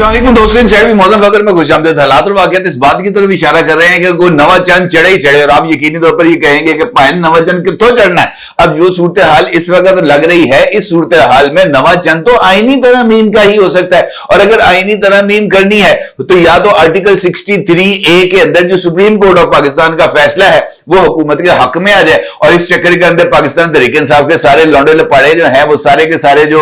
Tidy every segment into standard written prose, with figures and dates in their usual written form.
अस्सलाम वालेकुम दोस्तों, इन साइड भी मौसम फकर में खुशामदीद। हालात और वाक़ियात इस बात की तरफ इशारा कर रहे हैं कि कोई नवा चंद चढ़े ही चढ़े, और आप यकीनी तौर पर ये कहेंगे कि पायन नवा चंद कितों चढ़ना है। अब जो सूरत हाल इस वक्त लग रही है, इस सूरत हाल में नवा चंद तो आईनी तरमीम का ही हो सकता है। और अगर आईनी तरमीम करनी है तो या तो आर्टिकल 63A के अंदर जो सुप्रीम कोर्ट ऑफ पाकिस्तान का फैसला है वो हुकूमत के हक में आ जाए, और इस चक्कर के अंदर पाकिस्तान तहरीक इंसाफ के सारे लौंडे लपाड़े जो हैं, वो सारे के सारे जो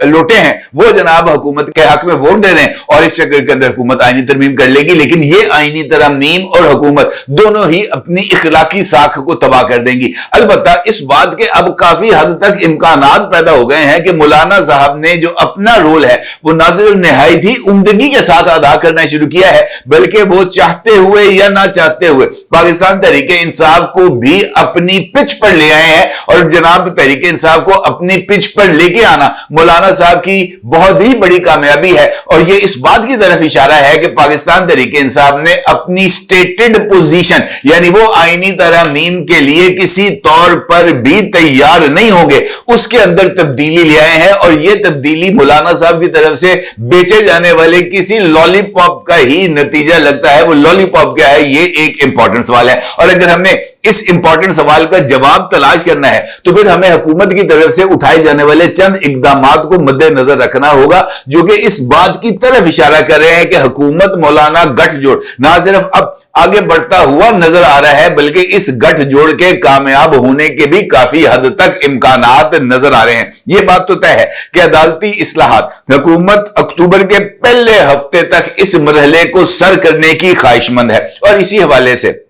लोटे हैं, वो जनाब हुकूमत के हक में वोट दे दें, और इस चक्कर के अंदर हुकूमत आईनी तरमीम कर लेगी। लेकिन ये आईनी तरमीम और हुकूमत दोनों ही अपनी इखलाकी साख को तबाह कर देंगी। अलबत्ता इस बात के अब काफी हद तक इम्कानात पैदा हो गए हैं कि मौलाना साहब ने जो अपना रोल है वो ना सिर्फ निहायत ही उम्दगी के साथ अदा करना शुरू किया है, बल्कि वो चाहते हुए या ना चाहते हुए पाकिस्तान तहरीक इंसाफ को भी अपनी पिच पर ले आए हैं। और जनाब तहरीक इंसाफ को अपनी पिच पर लेके आना मौलाना साहब की बहुत ही बड़ी कामयाबी है, और ये इस बात की तरफ इशारा है कि पाकिस्तान तहरीक इंसाफ ने अपनी स्टेटेड पोजीशन, यानी वो आईनी तरमीम के लिए किसी तौर पर भी तैयार नहीं होंगे, उसके अंदर तब्दीली ले आए हैं। और ये तब्दीली मौलाना साहब की तरफ से बेचे जाने वाले किसी लॉलीपॉप का ही नतीजा लगता है। वो लॉलीपॉप क्या है, ये एक इंपॉर्टेंट सवाल है, और अगर हमने इस इंपॉर्टेंट सवाल का जवाब तलाश करना है तो फिर हमें हुकूमत की तरफ से उठाए जाने वाले चंद इकदामात को मद्देनजर रखना होगा, जो कि इस बात की तरफ इशारा कर रहे हैं कि हुकूमत मौलाना गठजोड़ ना सिर्फ अब आगे बढ़ता हुआ नजर आ रहा है, बल्कि इस गठजोड़ के कामयाब होने के भी काफी हद तक इम्कानात नजर आ रहे हैं। यह बात तो तय है कि अदालती इस्लाहात हुकूमत अक्टूबर के पहले हफ्ते तक इस मरहले को सर करने की ख्वाहिशमंद है, और इसी हवाले से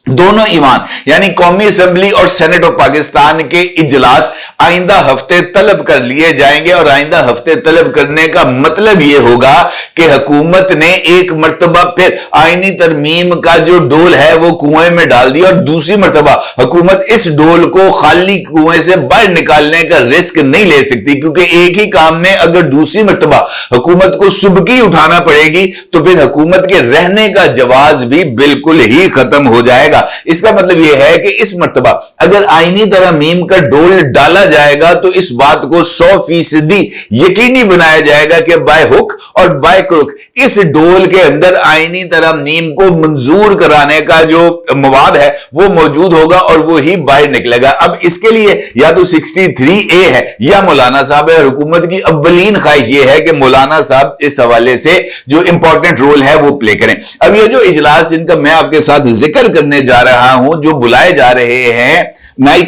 दोनों ईवान यानी कौमी असेंबली और सेनेट ऑफ पाकिस्तान के इजलास आइंदा हफ्ते तलब कर लिए जाएंगे। और आइंदा हफ्ते तलब करने का मतलब यह होगा कि हुकूमत ने एक मर्तबा फिर आईनी तरमीम का जो डोल है वो कुएं में डाल दिया, और दूसरी मर्तबा हुकूमत इस डोल को खाली कुएं से बाहर निकालने का रिस्क नहीं ले सकती, क्योंकि एक ही काम में अगर दूसरी मर्तबा हुकूमत को सुबकी उठाना पड़ेगी तो फिर हुकूमत के रहने का जवाज भी बिल्कुल ही खत्म हो जाएगा। इसका मतलब यह है कि इस मर्तबा अगर आईनी तरमीम का डोल डाला जाएगा तो इस बात को 100% यकीनी बनाया जाएगा कि बाय हुक और बाय क्रुक इस डोल के अंदर आईनी तरमीम को मंजूर कराने का जो मवाद है वो मौजूद होगा, और वो ही बाहर निकलेगा। अब इसके लिए या तो 63A है या मौलाना साहब है। हुकूमत की अव्वलीन ख्वाहिश यह है कि मौलाना साहब इस हवाले से जो इंपॉर्टेंट रोल है वो प्ले करें। अब ये जो इजलास जिनका मैं आपके साथ जिक्र करने जा रहा हूं, जो बुलाए जा रहे हैं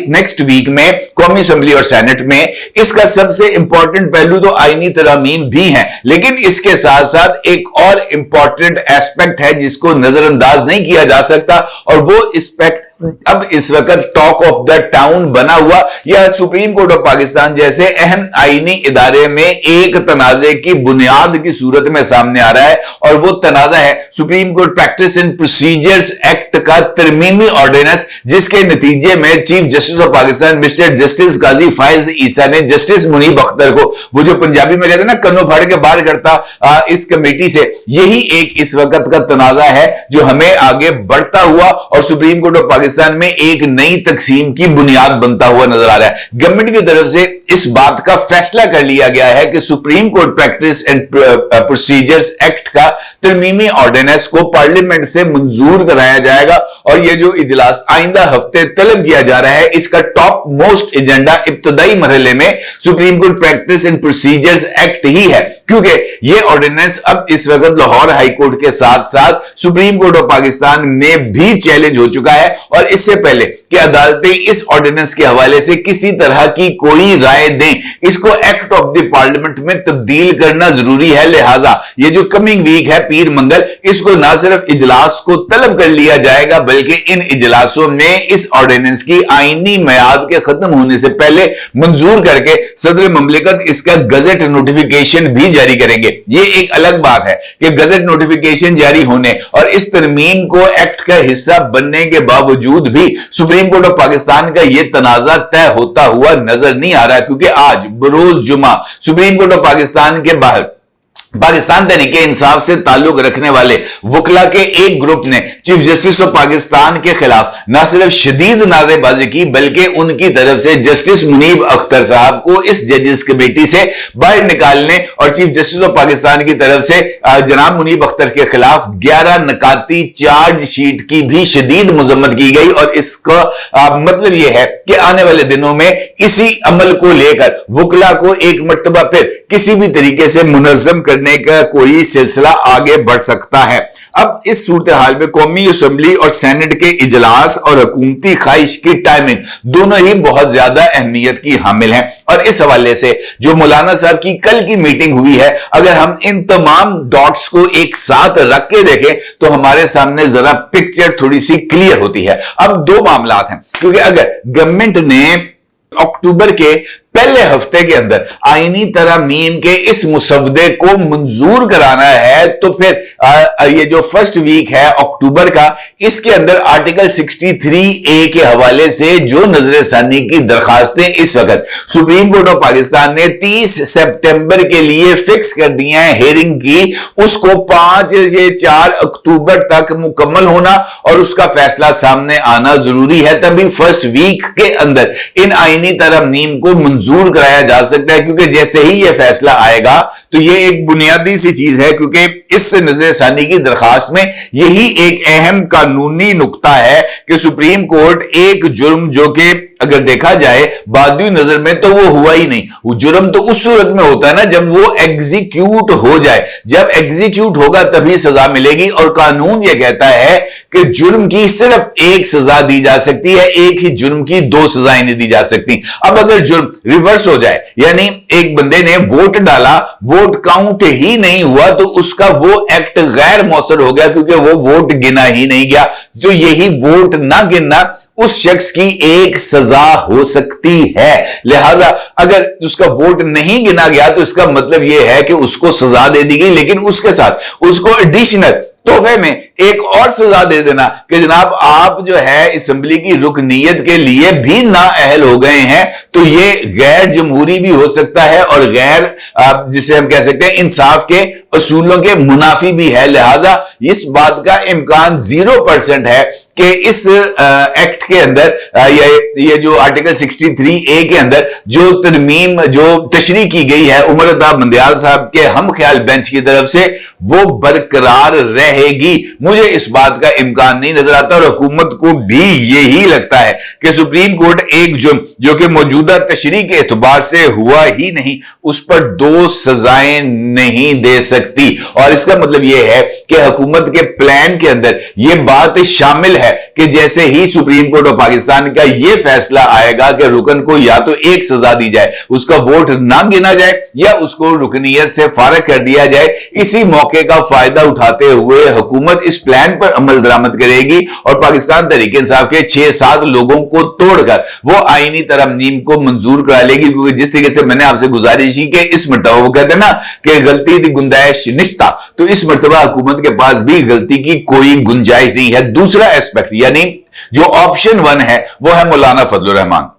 नेक्स्ट वीक में कौमी असेंबली और सेनेट में, इसका सबसे इंपॉर्टेंट पहलू तो आईनी तरमीम भी है, लेकिन इसके साथ साथ एक और इंपॉर्टेंट एस्पेक्ट है जिसको नजरअंदाज नहीं किया जा सकता, और वो एस्पेक्ट अब इस वक्त टॉक ऑफ द टाउन बना हुआ या सुप्रीम कोर्ट ऑफ पाकिस्तान जैसे अहम आईनी इदारे में एक तनाजे की बुनियाद की सूरत में सामने आ रहा है। और वो तनाजा है Supreme Court Practice and Procedures Act का तरमीमी ऑर्डिनेंस, जिसके नतीजे में Chief Justice of Pakistan mister Justice Qazi Faez Isa ने जस्टिस मुनीब अख्तर को, वो जो पंजाबी में कहते हैं ना कन्नो फाड़ के बाहर करता, इस कमेटी से यही एक इस वक्त का तनाजा है जो हमें आगे बढ़ता हुआ और सुप्रीम कोर्ट ऑफ पाकिस्तान में एक नई तकसीम की बुनियाद बनता हुआ नजर आ रहा है। गवर्नमेंट की तरफ से इस बात का फैसला कर लिया गया है कि supreme Court Practice and Procedures Act का तरमीमी ऑर्डिनेंस को पार्लियामेंट से मंजूर कराया जाएगा, और यह जो इजलास आइंदा हफ्ते तलब किया जा रहा है इसका टॉप मोस्ट एजेंडा इब्तदाई मरहले में Supreme Court Practice and Procedures Act ही है, क्योंकि यह ऑर्डिनेंस अब इस वक्त लाहौर हाई कोर्ट के साथ साथ सुप्रीम कोर्ट ऑफ पाकिस्तान में भी चैलेंज हो चुका है। और इससे पहले कि अदालतें इस ऑर्डिनेंस के हवाले से किसी तरह की कोई राय दें, इसको एक्ट ऑफ द पार्लियामेंट में तब्दील करना जरूरी है। लिहाजा ये जो कमिंग वीक है पीर मंगल, इसको ना सिर्फ इजलास को तलब कर लिया जाएगा, बल्कि इन इजलासों में इस ऑर्डिनेंस की आईनी मियाद के खत्म होने से पहले मंजूर करके सदर ममलिकत इसका गजट नोटिफिकेशन भी जारी करेंगे। ये एक अलग बात है कि गजट नोटिफिकेशन जारी होने और इस तरमीम को एक्ट का हिस्सा बनने के बावजूद भी सुप्रीम कोर्ट ऑफ पाकिस्तान का यह तनाजा तय होता हुआ नजर नहीं आ रहा है, क्योंकि आज बरोज जुमा सुप्रीम कोर्ट ऑफ पाकिस्तान के बाहर पाकिस्तान तहरीक इंसाफ से ताल्लुक रखने वाले वकला के एक ग्रुप ने चीफ जस्टिस ऑफ पाकिस्तान के खिलाफ न सिर्फ शदीद नारेबाजी की बल्कि उनकी तरफ से जस्टिस मुनीब अख्तर साहब को इस जजेस कमेटी से बाहर निकालने और चीफ जस्टिस ऑफ पाकिस्तान की तरफ से जनाब मुनीब अख्तर के खिलाफ 11 नकाती चार्जशीट की भी शदीद मजम्मत की गई। और इसका मतलब यह है कि आने वाले दिनों में इसी अमल को लेकर वकला को एक मर्तबा फिर किसी भी तरीके से मुनज़्ज़म करने का कोई सिलसिला आगे बढ़ सकता है। अब इस सूरत हाल में कौमी असेंबली और सेनेट के इजलास और हुकूमती ख्वाहिश की टाइमिंग दोनों ही बहुत ज्यादा अहमियत की हामिल है। और इस हवाले से जो मौलाना साहब की कल की मीटिंग हुई है, अगर हम इन तमाम डॉट्स को एक साथ रख के देखें तो हमारे सामने जरा पिक्चर थोड़ी सी क्लियर होती है। अब दो मामलात हैं, क्योंकि अगर गवर्नमेंट ने अक्टूबर के पहले हफ्ते के अंदर आईनी तरमीम के इस मुसवदे को मंजूर कराना है तो फिर ये जो फर्स्ट वीक है अक्टूबर का, इसके अंदर आर्टिकल 63A के हवाले से जो नजरसानी की दरखास्तें इस वक्त सुप्रीम कोर्ट ऑफ पाकिस्तान ने 30 सितंबर के लिए फिक्स कर दी हैं हेयरिंग की, उसको 5 या 4 अक्टूबर तक मुकम्मल होना और उसका फैसला सामने आना जरूरी है। तभी फर्स्ट वीक के अंदर इन आईनी तरमीम को मंजूर कराया जा सकता है, क्योंकि जैसे ही यह फैसला आएगा तो यह एक बुनियादी सी चीज है, क्योंकि इस नजरसानी की दरखास्त में यही एक अहम कानूनी नुक्ता है कि सुप्रीम कोर्ट एक जुर्म जो कि अगर देखा जाए बादी नजर में तो वो हुआ ही नहीं, वो जुर्म तो उस सूरत में होता है ना जब वो एग्जीक्यूट हो जाए, जब एग्जीक्यूट होगा तभी सजा मिलेगी। और कानून ये कहता है कि जुर्म की सिर्फ एक सजा दी जा सकती है, एक ही जुर्म की 2 सजाएं नहीं दी जा सकती। अब अगर जुर्म रिवर्स हो जाए, यानी एक बंदे ने वोट डाला, वोट काउंट ही नहीं हुआ, तो उसका वो एक्ट गैर मौसर हो गया क्योंकि वो वोट गिना ही नहीं गया। तो यही वोट ना गिनना उस शख्स की एक सजा हो सकती है। लिहाजा अगर उसका वोट नहीं गिना गया तो इसका मतलब यह है कि उसको सजा दे दी गई, लेकिन उसके साथ उसको एडिशनल तोहफे में एक और सजा दे देना कि जनाब आप जो है असेंबली की रुकनीयत के लिए भी नाअहल हो गए हैं, तो ये गैर जमहूरी भी हो सकता है और गैर जिसे हम कह सकते हैं इंसाफ के असूलों के मुनाफी भी है। लिहाजा इस बात का इम्कान 0% है कि इस एक्ट के अंदर ये जो आर्टिकल 63A के अंदर जो तरमीम जो तशरीह की गई है उमर अता बंदयाल साहब के हम ख्याल बेंच की तरफ से, वो बरकरार रहेगी। मुझे इस बात का इम्कान नहीं नजर आता और हुकूमत को भी यही लगता है कि सुप्रीम कोर्ट एक जुर्म जो कि मौजूदा तशरीह के एतबार से हुआ ही नहीं, उस पर 2 सजाएं नहीं दे सकती। और इसका मतलब यह है कि हुकूमत के प्लान के अंदर यह बात शामिल है कि जैसे ही सुप्रीम कोर्ट ऑफ पाकिस्तान का यह फैसला आएगा कि रुकन को या तो एक सजा दी जाए, उसका वोट ना गिना जाए, या उसको रुकनीयत से फारग कर दिया जाए, इसी मौके का फायदा उठाते हुए हुकूमत इस प्लान पर अमल दरामद करेगी और पाकिस्तान तहरीक इंसाफ के 6-7 लोगों को तोड़कर वो आईनी तरमीम को मंजूर करा लेगी। क्योंकि जिस तरीके से मैंने आपसे गुजारिश की कि इस मरतबा वो कहते हैं ना कि गलती की गुंजाइश निश्ता, तो इस मरतबा हुकूमत के पास भी गलती की कोई गुंजाइश नहीं है। दूसरा एस्पेक्ट यानी जो ऑप्शन 1 है वो है मौलाना फजलुर रहमान।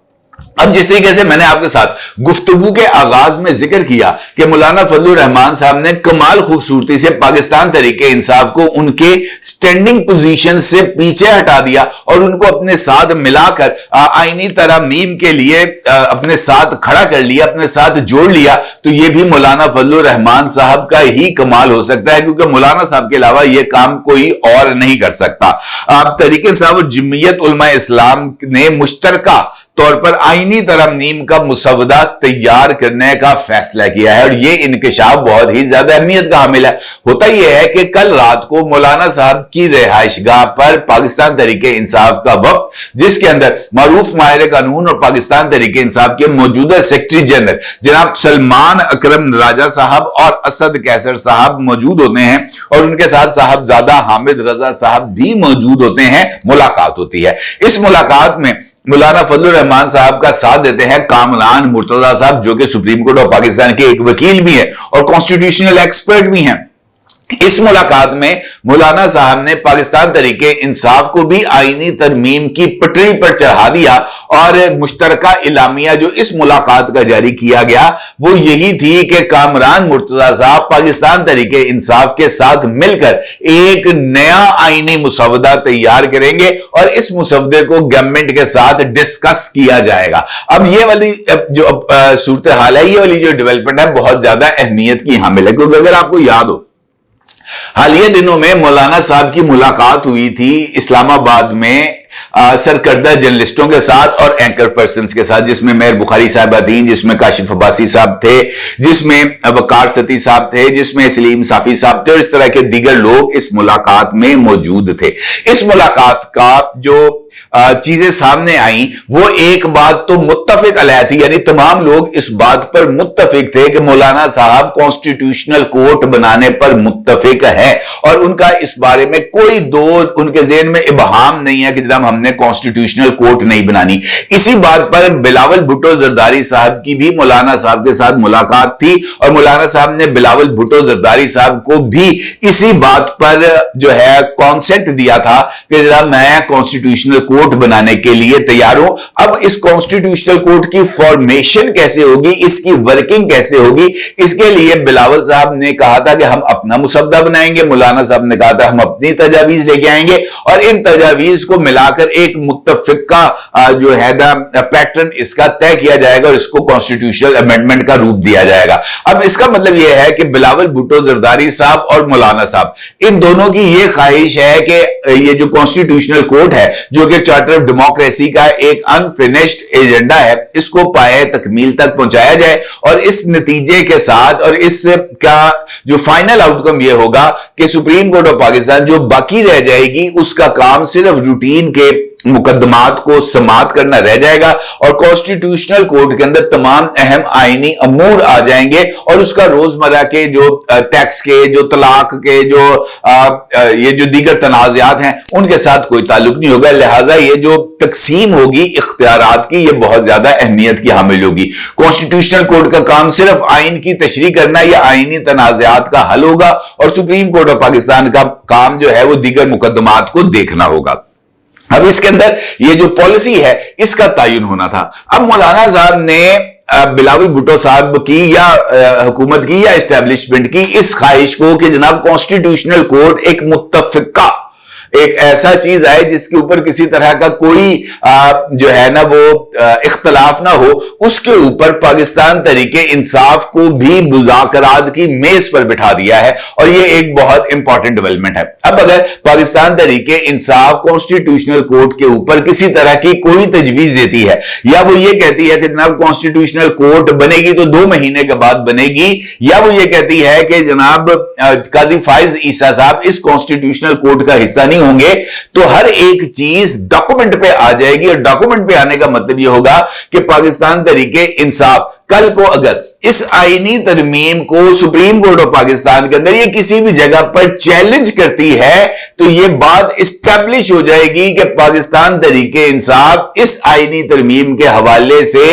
अब जिस तरीके से मैंने आपके साथ गुफ्तगू के आगाज में जिक्र किया कि मौलाना फजलुर रहमान साहब ने कमाल खूबसूरती से पाकिस्तान तहरीके इंसाफ को उनके स्टैंडिंग पोजीशन से पीछे हटा दिया और उनको अपने साथ मिलाकर आईनी तरमीम के लिए अपने साथ खड़ा कर लिया, अपने साथ जोड़ लिया, तो यह भी मौलाना फजलुर रहमान साहब का ही कमाल हो सकता है, क्योंकि मौलाना साहब के अलावा यह काम कोई और नहीं कर सकता। तहरीके साहब और जमीयत उलमा इस्लाम ने मुश्तरका तौर पर आईनी तरमीम का मुसवदा तैयार करने का फैसला किया है और यह इंकशाफ बहुत ही ज्यादा अहमियत का हामिल है। होता यह है कि कल रात को मौलाना साहब की रिहाइशगाह पर पाकिस्तान तहरीके इंसाफ का वफ्द, जिसके अंदर मारूफ माहिर कानून और पाकिस्तान तहरीके इंसाफ के मौजूदा सेक्रेटरी जनरल जनाब सलमान अकरम राजा साहब और असद कैसर साहब मौजूद होते हैं और उनके साथ साहबजादा हामिद रजा साहब भी मौजूद होते हैं, मुलाकात होती है। इस मुलाकात में मौलाना फजलुर रहमान साहब का साथ देते हैं कामरान मुर्तजा साहब, जो कि सुप्रीम कोर्ट ऑफ पाकिस्तान के एक वकील भी हैं और कॉन्स्टिट्यूशनल एक्सपर्ट भी हैं। इस मुलाकात में मौलाना साहब ने पाकिस्तान तरीके इंसाफ को भी आईनी तरमीम की पटरी पर चढ़ा दिया और मुश्तरका इलामिया जो इस मुलाकात का जारी किया गया वो यही थी कि कामरान मुर्तजा साहब पाकिस्तान तरीके इंसाफ के साथ मिलकर एक नया आईनी मुसवदा तैयार करेंगे और इस मुसवदे को गवर्नमेंट के साथ डिस्कस किया जाएगा। अब ये वाली जो सूरत हाल है, ये वाली जो डेवलपमेंट है बहुत ज्यादा अहमियत की हामिल है, क्योंकि अगर आपको याद हो हालिया दिनों में मौलाना साहब की मुलाकात हुई थी इस्लामाबाद में सरकर्दा जर्नलिस्टों के साथ और एंकर पर्सन्स के साथ, जिसमें मेहर बुखारी साहबा थी, जिसमें काशिफ अब्बासी साहब थे, जिसमें वकार सती साहब थे, जिसमें सलीम साफी साहब थे और इस तरह के दीगर लोग इस मुलाकात में मौजूद थे। इस मुलाकात का जो चीजें सामने आई वो एक बात तो मुत्तफिक अलैह थी, यानी तमाम लोग इस बात पर मुत्तफिक थे कि मौलाना साहब कॉन्स्टिट्यूशनल कोर्ट बनाने पर मुत्तफिक है और उनका इस बारे में कोई दो उनके ज़हन में इबहाम नहीं है कि जनाब हमने कॉन्स्टिट्यूशनल कोर्ट नहीं बनानी। इसी बात पर बिलावल भुट्टो जरदारी साहब की भी मौलाना साहब के साथ मुलाकात थी और मौलाना साहब ने बिलावल भुट्टो जरदारी साहब को भी इसी बात पर जो है कॉन्सेंट दिया था कि जनाब मैं कॉन्स्टिट्यूशनल कोर्ट बनाने के लिए तैयार हूं। अब इस कॉन्स्टिट्यूशनल कोर्ट की फॉर्मेशन कैसे होगी, इसकी वर्किंग कैसे होगी, इसके लिए बिलावल साहब ने कहा था कि हम अपना मुसद्दा बनाएंगे, मौलाना साहब ने कहा था हम अपनी तजावीज लेके आएंगे और इन तजावीज को मिलाकर एक मुत्तफिका जो है ना पैटर्न इसका तय किया जाएगा और इसको कॉन्स्टिट्यूशनल अमेंडमेंट का रूप दिया जाएगा। अब इसका मतलब यह है कि बिलावल भुट्टो जरदारी साहब और मौलाना साहब इन दोनों की यह ख्वाहिश है कि ये जो कॉन्स्टिट्यूशनल कोर्ट है जो कि चार्टर ऑफ डेमोक्रेसी का एक अनफिनिश्ड एजेंडा है, इसको पाए तकमील तक पहुंचाया जाए और इस नतीजे के साथ और इसका जो फाइनल आउटकम यह होगा कि सुप्रीम कोर्ट ऑफ पाकिस्तान जो बाकी रह जाएगी उसका काम सिर्फ रूटीन के मुकदमात को समाप्त करना रह जाएगा और कॉन्स्टिट्यूशनल कोर्ट के अंदर तमाम अहम आईनी अमूर आ जाएंगे और उसका रोजमर्रा के जो टैक्स के, जो तलाक के, जो ये जो दीगर तनाज़ात हैं उनके साथ कोई ताल्लुक नहीं होगा। लिहाजा ये जो तकसीम होगी इख्तियारात की, ये बहुत ज्यादा अहमियत की हामिल होगी। कॉन्स्टिट्यूशनल कोर्ट का काम सिर्फ आइन की तशरीह करना या आईनी तनाज़ात का हल होगा और सुप्रीम कोर्ट ऑफ पाकिस्तान का काम जो है वो दीगर मुकदमात को देखना होगा। अब इसके अंदर ये जो पॉलिसी है इसका तयन होना था। अब मौलाना साहब ने बिलावल भुट्टो साहब की या हुकूमत की या एस्टेब्लिशमेंट की इस ख्वाहिश को कि जनाब कॉन्स्टिट्यूशनल कोर्ट एक मुत्तफिका एक ऐसा चीज है जिसके ऊपर किसी तरह का कोई जो है ना वो इख्तलाफ ना हो, उसके ऊपर पाकिस्तान तरीके इंसाफ को भी मुज़ाकरात की मेज पर बिठा दिया है और ये एक बहुत इंपॉर्टेंट डेवलपमेंट है। अब अगर पाकिस्तान तरीके इंसाफ कॉन्स्टिट्यूशनल कोर्ट के ऊपर किसी तरह की कोई तजवीज देती है या वो ये कहती है कि जनाब कॉन्स्टिट्यूशनल कोर्ट बनेगी तो 2 महीने के बाद बनेगी, या वो ये कहती है कि जनाब काजी फाइज ईसा साहब इस कॉन्स्टिट्यूशनल कोर्ट का हिस्सा नहीं होंगे, तो हर एक चीज डॉक्यूमेंट पे आ जाएगी और डॉक्यूमेंट पे आने का मतलब यह होगा कि पाकिस्तान तरीके इंसाफ कल को अगर इस आईनी तरमीम को सुप्रीम कोर्ट ऑफ पाकिस्तान के अंदर ये किसी भी जगह पर चैलेंज करती है तो ये बात इस्टेब्लिश हो जाएगी कि पाकिस्तान तरीके इंसाफ इस आईनी तरमीम के हवाले से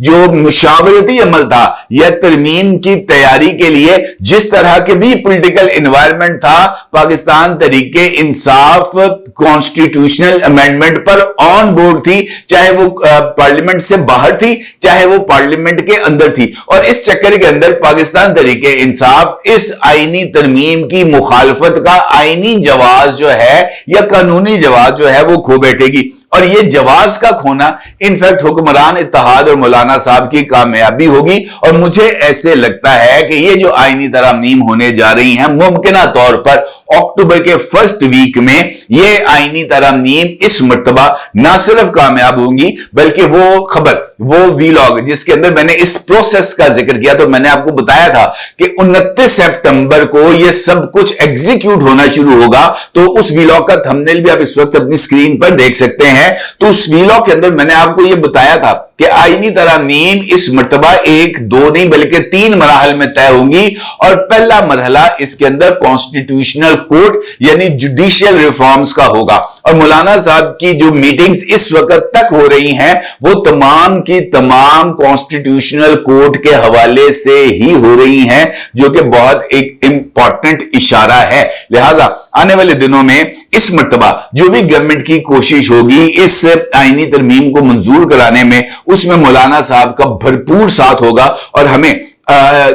जो मुशावरती अमल था या तरमीम की तैयारी के लिए जिस तरह के भी पॉलिटिकल एनवायरनमेंट था, पाकिस्तान तरीके इंसाफ कॉन्स्टिट्यूशनल अमेंडमेंट पर ऑन बोर्ड थी, चाहे वो पार्लियामेंट से बाहर थी चाहे वो पार्लियामेंट के अंदर थी। और इस चक्कर के अंदर पाकिस्तान तरीके इंसाफ इस आईनी तरमीम की मुखालफत का आईनी जवाज जो है या कानूनी जवाज जो है वो खो बैठेगी और ये जवाज का खोना इनफैक्ट हुक्मरान इत्तेहाद और मौलाना साहब की कामयाबी होगी। और मुझे ऐसे लगता है कि ये जो आईनी तरमीम होने जा रही हैं मुमकिना तौर पर अक्टूबर के फर्स्ट वीक में ये आईनी तरमीम इस मर्तबा ना सिर्फ कामयाब होंगी बल्कि वो खबर वो वीलॉग जिसके अंदर मैंने इस प्रोसेस का जिक्र किया तो मैंने आपको बताया था कि 29 सितंबर को ये सब कुछ एग्जीक्यूट होना शुरू होगा। तो उस वीलॉग का थंबनेल भी आप इस वक्त अपनी स्क्रीन पर देख सकते हैं। तो उस वीलॉग के अंदर मैंने आपको ये बताया था कि आईनी तरमीम इस मर्तबा 1, 2 नहीं बल्कि 3 मराहल में तय होंगी। और पहला मरहला इसके अंदर कॉन्स्टिट्यूशनल कोर्ट यानी जुडिशियल रिफॉर्म्स का होगा। और मौलाना साहब की जो मीटिंग्स इस वक्त तक हो रही हैं वो तमाम की तमाम कॉन्स्टिट्यूशनल कोर्ट के हवाले से ही हो रही हैं, जो कि बहुत एक इंपॉर्टेंट इशारा है। लिहाजा आने वाले दिनों में इस मर्तबा जो भी गवर्नमेंट की कोशिश होगी इस आईनी तरमीम को मंजूर कराने में, उसमें मौलाना साहब का भरपूर साथ होगा। और हमें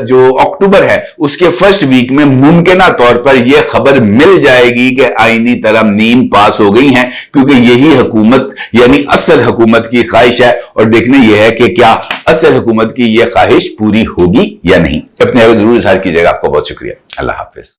जो अक्टूबर है उसके फर्स्ट वीक में मुमकिना तौर पर यह खबर मिल जाएगी कि आईनी तरमीम पास हो गई हैं, क्योंकि यही हुकूमत यानी असल हुकूमत की ख्वाहिश है। और देखना यह है कि क्या असल हुकूमत की यह ख्वाहिश पूरी होगी या नहीं। अपने जरूर इज़हार कीजिएगा। आपको बहुत शुक्रिया। अल्लाह हाफिज।